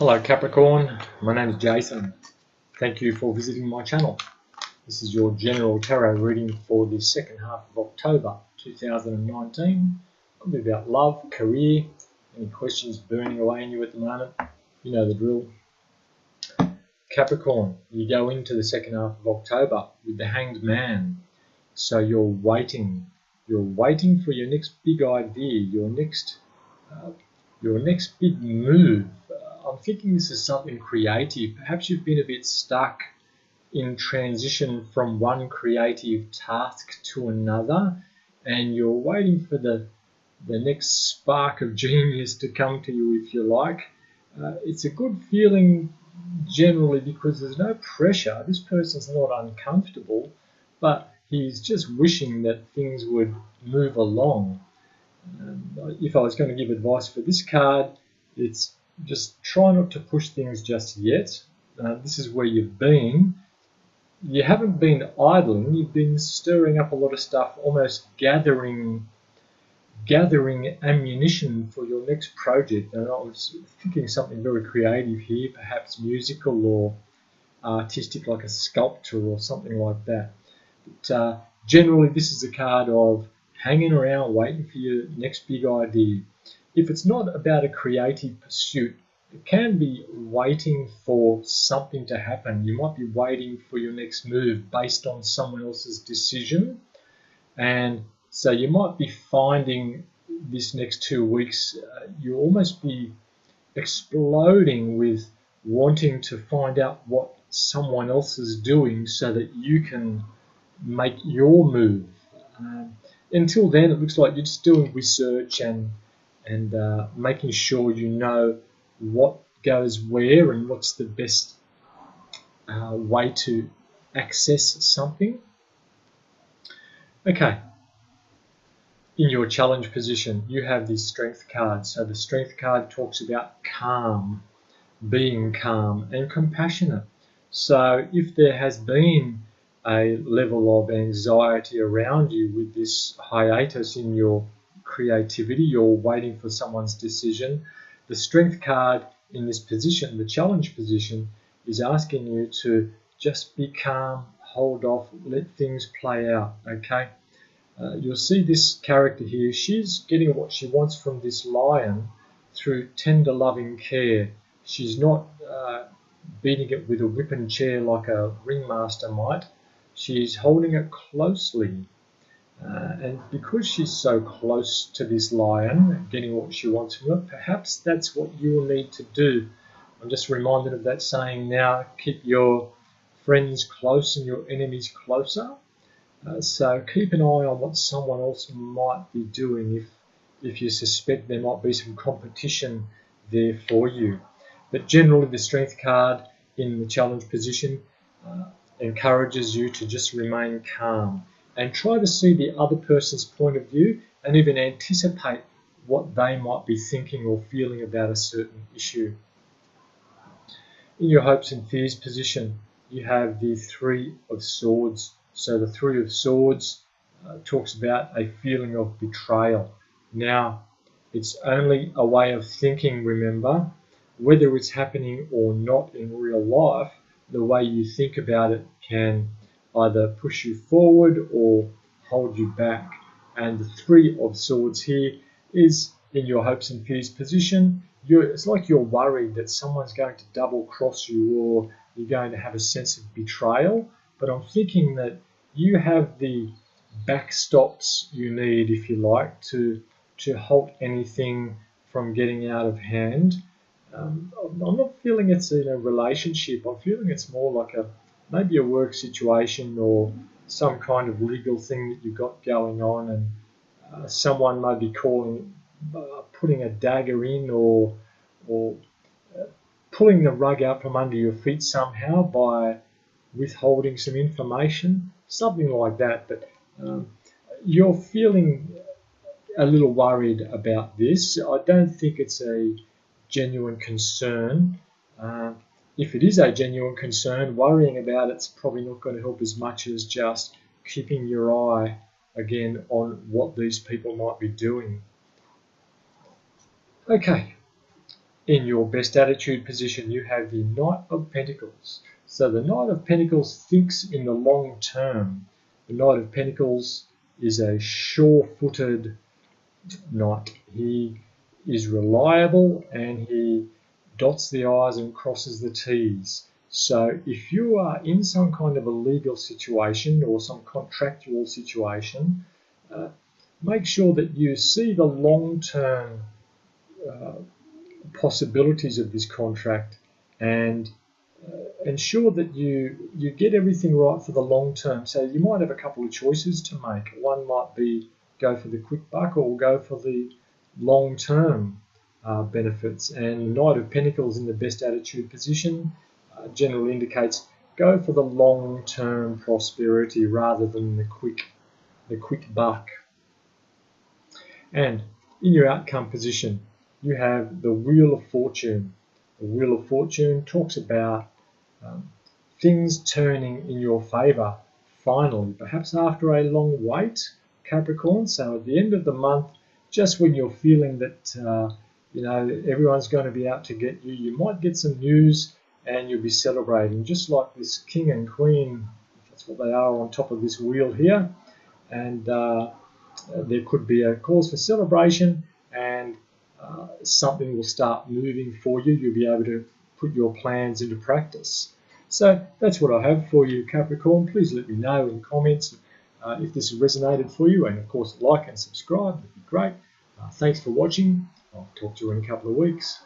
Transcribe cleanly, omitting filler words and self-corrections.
Hello Capricorn, my name is Jason. Thank you for visiting my channel. This is your general tarot reading for the second half of October 2019. Could be about love, career, any questions burning away in you at the moment. You know the drill. Capricorn, you go into the second half of October with the Hanged Man. So you're waiting. You're waiting for your next big idea, your next big move. I'm thinking this is something creative. Perhaps you've been a bit stuck in transition from one creative task to another, and you're waiting for the next spark of genius to come to you, if you like. It's a good feeling generally because there's no pressure. This person's not uncomfortable, but he's just wishing that things would move along. If I was going to give advice for this card, it's just try not to push things just yet. This is where you've been. You haven't been idling, you've been stirring up a lot of stuff, almost gathering ammunition for your next project. And I was thinking something very creative here, perhaps musical or artistic, like a sculpture or something like that. But generally this is a card of hanging around waiting for your next big idea. If it's not about a creative pursuit, it can be waiting for something to happen. You might be waiting for your next move based on someone else's decision. And so you might be finding this next 2 weeks, you'll almost be exploding with wanting to find out what someone else is doing so that you can make your move. Until then, it looks like you're just doing research and making sure you know what goes where and what's the best way to access something. Okay, in your challenge position, you have the Strength card. So the Strength card talks about calm, being calm and compassionate. So if there has been a level of anxiety around you with this hiatus in your creativity, you're waiting for someone's decision, the Strength card in this position, the challenge position, is asking you to just be calm, hold off, let things play out, okay? You'll see this character here, she's getting what she wants from this lion through tender loving care. She's not beating it with a whip and chair like a ringmaster might. She's holding it closely. And because she's so close to this lion, getting what she wants from it, perhaps that's what you'll need to do. I'm just reminded of that saying now, keep your friends close and your enemies closer. So keep an eye on what someone else might be doing if you suspect there might be some competition there for you. But generally the Strength card in the challenge position encourages you to just remain calm and try to see the other person's point of view and even anticipate what they might be thinking or feeling about a certain issue. In your hopes and fears position, you have the Three of Swords. So the Three of Swords talks about a feeling of betrayal. Now, it's only a way of thinking, remember, whether it's happening or not in real life, the way you think about it can either push you forward or hold you back. And the Three of Swords here is in your hopes and fears position. It's like you're worried that someone's going to double cross you or you're going to have a sense of betrayal. But I'm thinking that you have the backstops you need, if you like, to halt anything from getting out of hand. I'm not feeling it's in a relationship. I'm feeling it's more like maybe a work situation or some kind of legal thing that you've got going on, and someone may be putting a dagger in or pulling the rug out from under your feet somehow by withholding some information, something like that. But you're feeling a little worried about this. I don't think it's a genuine concern. If it is a genuine concern, worrying about it's probably not going to help as much as just keeping your eye again on what these people might be doing. Okay, In your best attitude position, you have the Knight of Pentacles. So the Knight of Pentacles thinks in the long term. The Knight of Pentacles is a sure-footed knight. He is reliable and he dots the I's and crosses the T's. So if you are in some kind of a legal situation or some contractual situation, make sure that you see the long-term possibilities of this contract and ensure that you get everything right for the long term. So you might have a couple of choices to make. One might be go for the quick buck or go for the long term benefits. And the Knight of Pentacles in the best attitude position generally indicates go for the long term prosperity rather than the quick buck. And in your outcome position, you have the Wheel of Fortune. The Wheel of Fortune talks about things turning in your favour finally, perhaps after a long wait, Capricorn. So at the end of the month, just when you're feeling that everyone's going to be out to get you, you might get some news and you'll be celebrating, just like this King and Queen, that's what they are on top of this wheel here. And there could be a cause for celebration, and something will start moving for you. You'll be able to put your plans into practice. So that's what I have for you, Capricorn. Please let me know in the comments if this has resonated for you, and of course like and subscribe would be great. Thanks for watching. I'll talk to you in a couple of weeks.